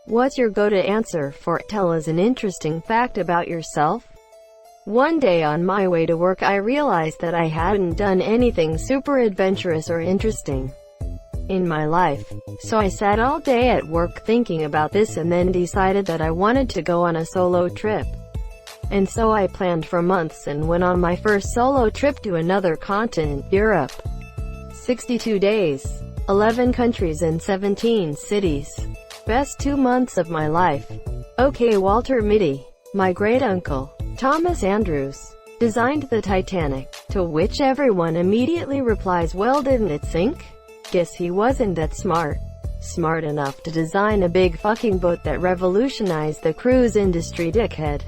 What's your go-to answer for tell us an interesting fact about yourself? One day on my way to work I realized that I hadn't done anything super adventurous or interesting in my life. So I sat all day at work thinking about this and then decided that I wanted to go on a solo trip. And so I planned for months and went on my first solo trip to another continent, Europe. 62 days, 11 countries and 17 cities. Best 2 months of my life. Okay, Walter Mitty, my great-uncle, Thomas Andrews, designed the Titanic, to which everyone immediately replies, well, didn't it sink? Guess he wasn't that smart. Smart enough to design a big fucking boat that revolutionized the cruise industry, dickhead.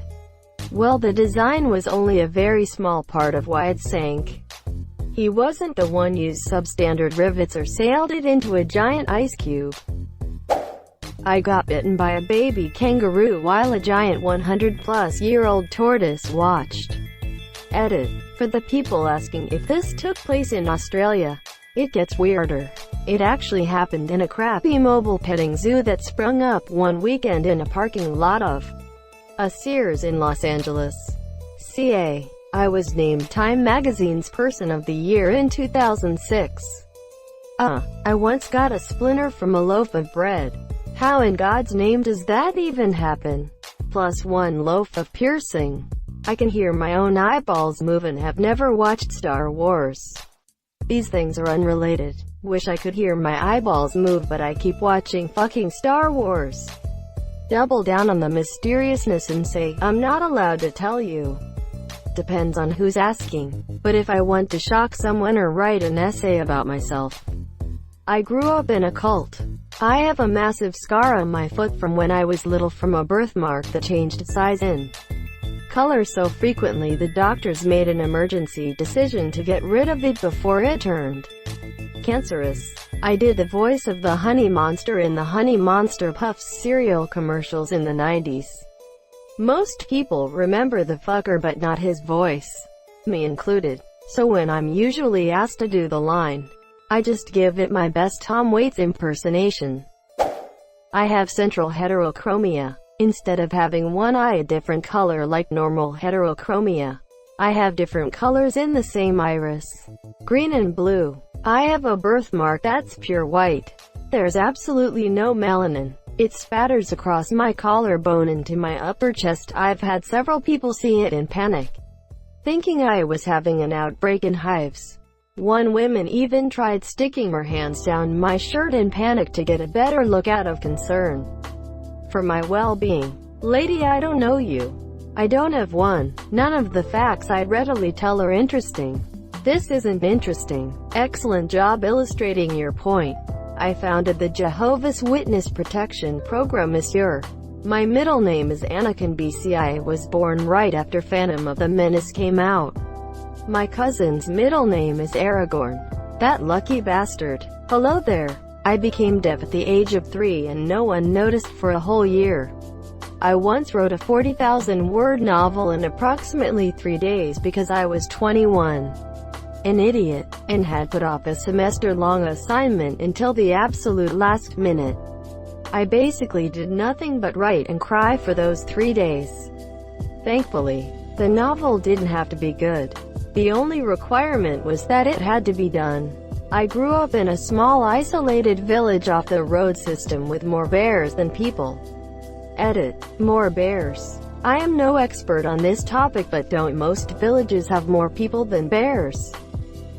Well, the design was only a very small part of why it sank. He wasn't the one used substandard rivets or sailed it into a giant ice cube. I got bitten by a baby kangaroo while a giant 100-plus-year-old tortoise watched. Edit. For the people asking if this took place in Australia, it gets weirder. It actually happened in a crappy mobile petting zoo that sprung up one weekend in a parking lot of a Sears in Los Angeles, CA. I was named Time Magazine's Person of the Year in 2006. I once got a splinter from a loaf of bread. How in God's name does that even happen? Plus 1 loaf of piercing. I can hear my own eyeballs move and have never watched Star Wars. These things are unrelated. Wish I could hear my eyeballs move, but I keep watching fucking Star Wars. Double down on the mysteriousness and say, I'm not allowed to tell you. Depends on who's asking. But if I want to shock someone or write an essay about myself. I grew up in a cult. I have a massive scar on my foot from when I was little from a birthmark that changed size and color so frequently the doctors made an emergency decision to get rid of it before it turned cancerous. I did the voice of the Honey Monster in the Honey Monster Puffs cereal commercials in the 90s. Most people remember the fucker but not his voice, me included. So when I'm usually asked to do the line, I just give it my best Tom Waits impersonation. I have central heterochromia. Instead of having one eye a different color like normal heterochromia, I have different colors in the same iris. Green and blue. I have a birthmark that's pure white. There's absolutely no melanin. It spatters across my collarbone into my upper chest. I've had several people see it and panic, thinking I was having an outbreak in hives. One woman even tried sticking her hands down my shirt in panic to get a better look out of concern for my well-being. Lady, I don't know you. I don't have one. None of the facts I'd readily tell are interesting. This isn't interesting. Excellent job illustrating your point. I founded the Jehovah's Witness Protection Program, monsieur. My middle name is Anakin BC. I was born right after Phantom of the Menace came out. My cousin's middle name is Aragorn. That lucky bastard. Hello there. I became deaf at the age of 3 and no one noticed for a whole year. I once wrote a 40,000-word novel in approximately 3 days because I was 21. An idiot, and had put off a semester-long assignment until the absolute last minute. I basically did nothing but write and cry for those 3 days. Thankfully, the novel didn't have to be good. The only requirement was that it had to be done. I grew up in a small isolated village off the road system with more bears than people. Edit. More bears. I am no expert on this topic, but don't most villages have more people than bears?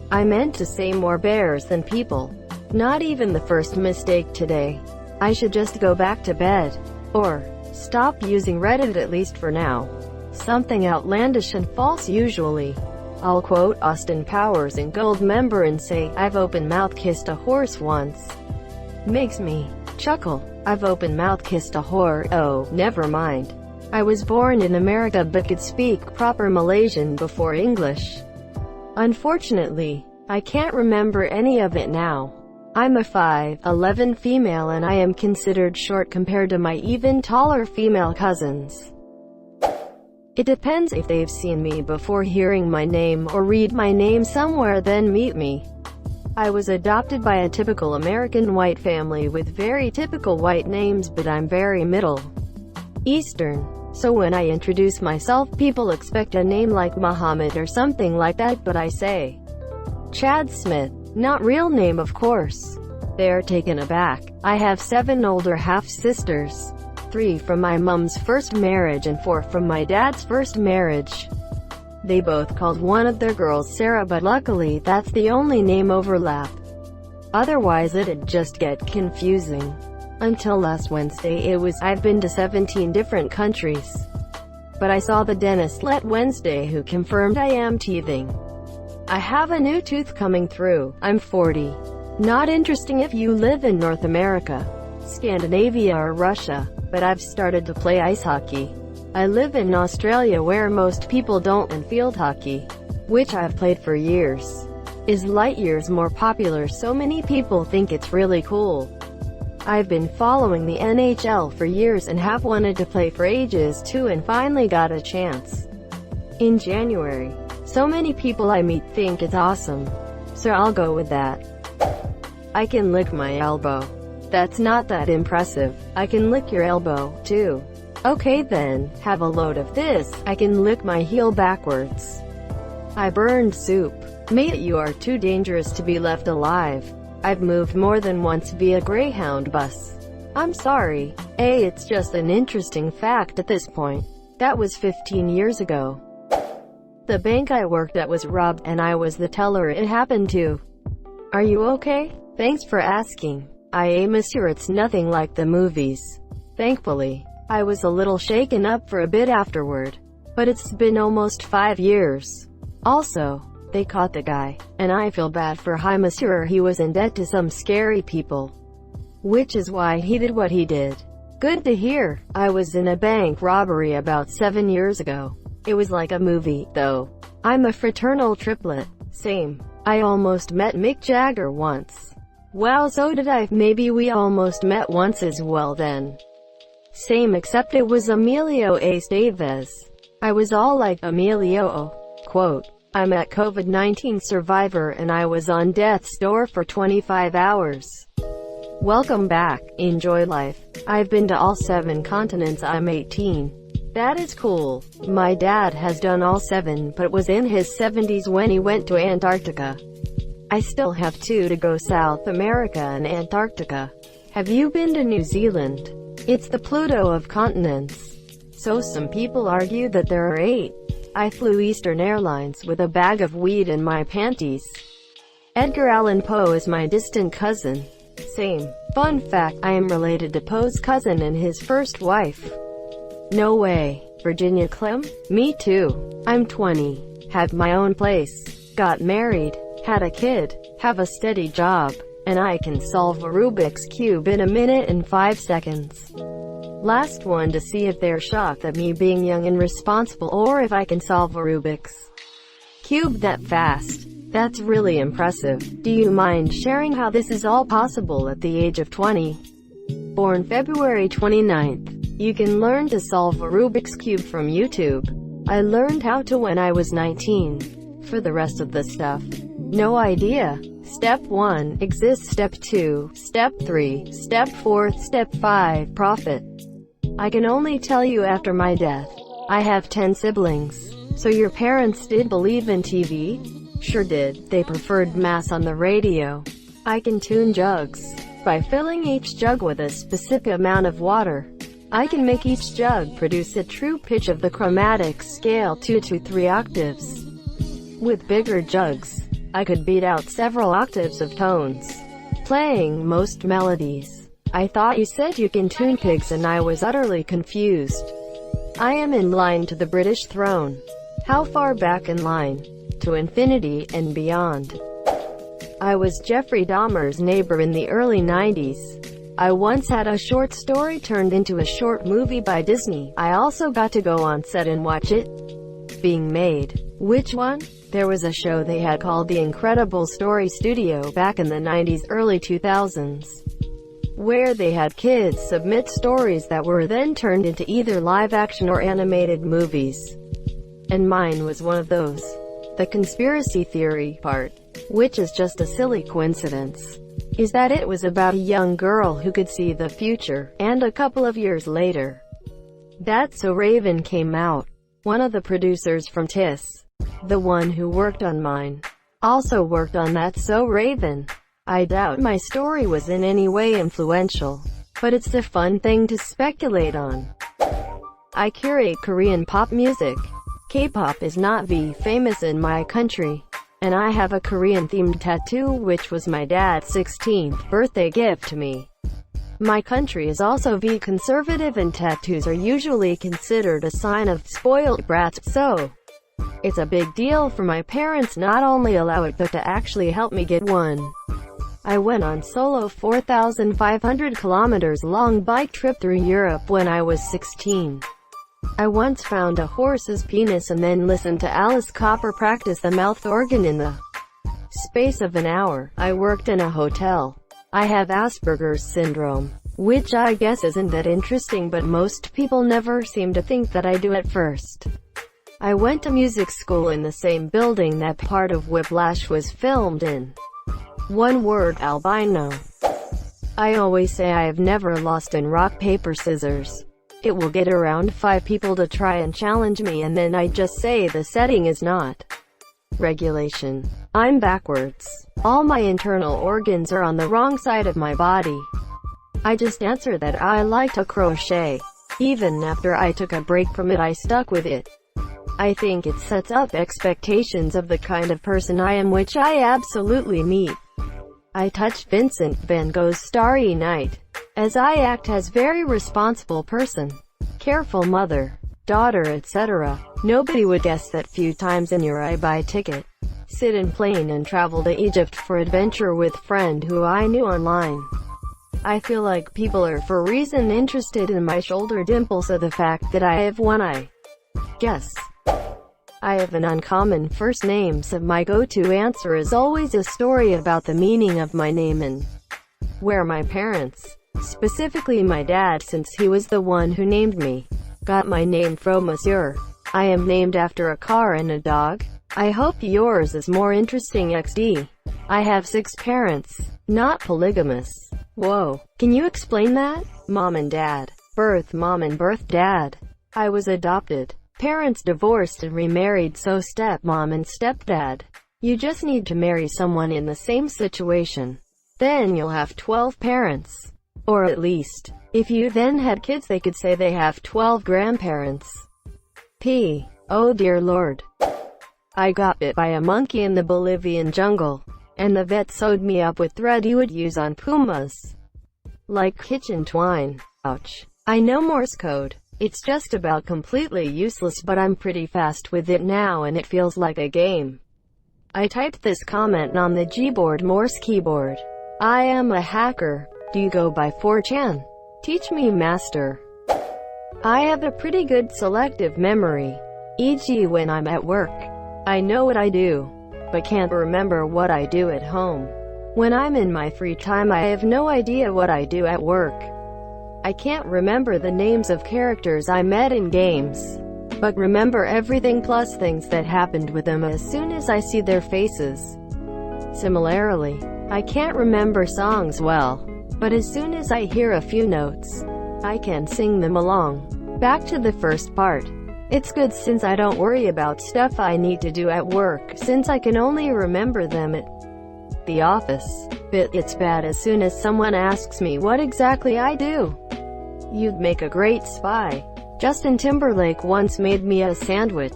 I meant to say more bears than people. Not even the first mistake today. I should just go back to bed. Or stop using Reddit, at least for now. Something outlandish and false usually. I'll quote Austin Powers in Goldmember and say, I've open-mouth kissed a horse once. Makes me chuckle. I've open-mouth kissed a whore. Oh, never mind. I was born in America but could speak proper Malaysian before English. Unfortunately, I can't remember any of it now. I'm a 5'11" female and I am considered short compared to my even taller female cousins. It depends if they've seen me before hearing my name or read my name somewhere then meet me. I was adopted by a typical American white family with very typical white names, but I'm very Middle Eastern. So when I introduce myself, people expect a name like Muhammad or something like that, but I say Chad Smith. Not real name, of course. They're taken aback. I have 7 older half-sisters. 3 from my mom's first marriage and 4 from my dad's first marriage. They both called one of their girls Sarah, but luckily that's the only name overlap. Otherwise it'd just get confusing. Until last Wednesday I've been to 17 different countries. But I saw the dentist last Wednesday who confirmed I am teething. I have a new tooth coming through. I'm 40. Not interesting if you live in North America, Scandinavia or Russia, but I've started to play ice hockey. I live in Australia where most people don't, and field hockey, which I've played for years, is light years more popular, so many people think it's really cool. I've been following the NHL for years and have wanted to play for ages too, and finally got a chance in January. So many people I meet think it's awesome, so I'll go with that. I can lick my elbow. That's not that impressive. I can lick your elbow, too. Okay then, have a load of this. I can lick my heel backwards. I burned soup. Mate, you are too dangerous to be left alive. I've moved more than once via Greyhound bus. I'm sorry. It's just an interesting fact at this point. That was 15 years ago. The bank I worked at was robbed, and I was the teller it happened to. Are you okay? Thanks for asking. Monsieur, it's nothing like the movies. Thankfully. I was a little shaken up for a bit afterward. But it's been almost 5 years. Also, they caught the guy. And I feel bad for Monsieur, he was in debt to some scary people. Which is why he did what he did. Good to hear. I was in a bank robbery about 7 years ago. It was like a movie, though. I'm a fraternal triplet. Same. I almost met Mick Jagger once. Wow, so did I. Maybe we almost met once as well then. Same, except it was Emilio Estevez. I was all like, Emilio. Quote, I'm a COVID-19 survivor and I was on death's door for 25 hours. Welcome back. Enjoy life. I've been to all 7 continents. I'm 18. That is cool. My dad has done all 7, but was in his 70s when he went to Antarctica. I still have 2 to go: South America and Antarctica. Have you been to New Zealand? It's the Pluto of continents. So some people argue that there are 8. I flew Eastern Airlines with a bag of weed in my panties. Edgar Allan Poe is my distant cousin. Same. Fun fact, I am related to Poe's cousin and his first wife. No way. Virginia Clem? Me too. I'm 20. Had my own place. Got married. Had a kid. Have a steady job. And I can solve a Rubik's Cube in a minute and 5 seconds. Last one to see if they're shocked at me being young and responsible, or if I can solve a Rubik's Cube that fast. That's really impressive. Do you mind sharing how this is all possible at the age of 20? Born February 29th. You can learn to solve a Rubik's Cube from YouTube. I learned how to when I was 19. For the rest of the stuff, no idea. Step 1, exist. Step 2, Step 3, Step 4, Step 5, profit. I can only tell you after my death. I have 10 siblings. So your parents did believe in TV? Sure did. They preferred mass on the radio. I can tune jugs by filling each jug with a specific amount of water. I can make each jug produce a true pitch of the chromatic scale 2 to 3 octaves. With bigger jugs, I could beat out several octaves of tones, playing most melodies. I thought you said you can tune pigs, and I was utterly confused. I am in line to the British throne. How far back in line? To infinity and beyond. I was Jeffrey Dahmer's neighbor in the early 90s. I once had a short story turned into a short movie by Disney. I also got to go on set and watch it being made. Which one? There was a show they had called The Incredible Story Studio back in the 90s, early 2000s, where they had kids submit stories that were then turned into either live action or animated movies. And mine was one of those. The conspiracy theory part, which is just a silly coincidence, is that it was about a young girl who could see the future, and a couple of years later, That's So Raven came out. One of the producers from TIS, the one who worked on mine, also worked on That's So Raven. I doubt my story was in any way influential, but it's a fun thing to speculate on. I curate Korean pop music. K-pop is not famous in my country, and I have a Korean-themed tattoo which was my dad's 16th birthday gift to me. My country is also conservative and tattoos are usually considered a sign of spoiled brats, so it's a big deal for my parents not only allow it but to actually help me get one. I went on solo 4,500 kilometers long bike trip through Europe when I was 16. I once found a horse's penis and then listened to Alice Cooper practice the mouth organ in the space of an hour. I worked in a hotel. I have Asperger's syndrome, which I guess isn't that interesting, but most people never seem to think that I do at first. I went to music school in the same building that part of Whiplash was filmed in. One word: albino. I always say I have never lost in rock, paper, scissors. It will get around 5 people to try and challenge me and then I just say the setting is not regulation. I'm backwards. All my internal organs are on the wrong side of my body. I just answer that I like to crochet. Even after I took a break from it, I stuck with it. I think it sets up expectations of the kind of person I am, which I absolutely meet. I touched Vincent van Gogh's Starry Night, as I act as very responsible person, careful mother, daughter, etc. Nobody would guess that few times in your I buy ticket, sit in plane and travel to Egypt for adventure with friend who I knew online. I feel like people are for reason interested in my shoulder dimple, so the fact that I have one, I guess. I have an uncommon first name, so my go-to answer is always a story about the meaning of my name and where my parents, specifically my dad since he was the one who named me, got my name from. Monsieur. I am named after a car and a dog. I hope yours is more interesting. XD. I have 6 parents, not polygamous. Whoa. Can you explain that? Mom and dad. Birth mom and birth dad. I was adopted. Parents divorced and remarried, so stepmom and stepdad. You just need to marry someone in the same situation. Then you'll have 12 parents. Or at least, if you then had kids, they could say they have 12 grandparents. Oh dear lord. I got bit by a monkey in the Bolivian jungle, and the vet sewed me up with thread you would use on pumas. Like kitchen twine. Ouch. I know Morse code. It's just about completely useless, but I'm pretty fast with it now and it feels like a game. I typed this comment on the Gboard Morse keyboard. I am a hacker. Do you go by 4chan? Teach me, master. I have a pretty good selective memory, e.g. when I'm at work. I know what I do, but can't remember what I do at home. When I'm in my free time, I have no idea what I do at work. I can't remember the names of characters I met in games, but remember everything plus things that happened with them as soon as I see their faces. Similarly, I can't remember songs well, but as soon as I hear a few notes, I can sing them along. Back to the first part. It's good since I don't worry about stuff I need to do at work, since I can only remember them at the office. But it's bad as soon as someone asks me what exactly I do. You'd make a great spy. Justin Timberlake once made me a sandwich.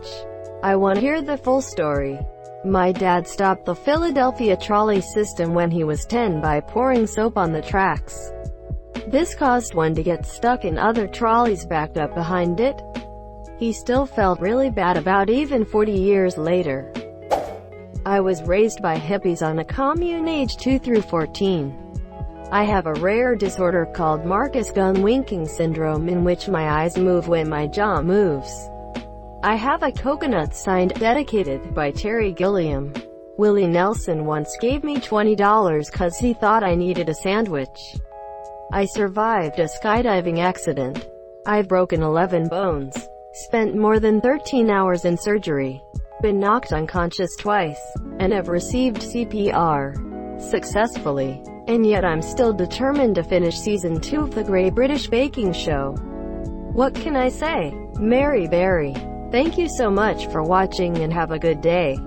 I want to hear the full story. My dad stopped the Philadelphia trolley system when he was 10 by pouring soap on the tracks. This caused one to get stuck and other trolleys backed up behind it. He still felt really bad about even 40 years later. I was raised by hippies on a commune age 2 through 14. I have a rare disorder called Marcus gun winking syndrome, in which my eyes move when my jaw moves. I have a coconut sign dedicated by Terry Gilliam. Willie Nelson once gave me $20 cause he thought I needed a sandwich. I survived a skydiving accident. I've broken 11 bones. Spent more than 13 hours in surgery. been knocked unconscious twice, and have received CPR successfully. And yet I'm still determined to finish season 2 of the Great British Baking Show. What can I say? Mary Berry. Thank you so much for watching and have a good day.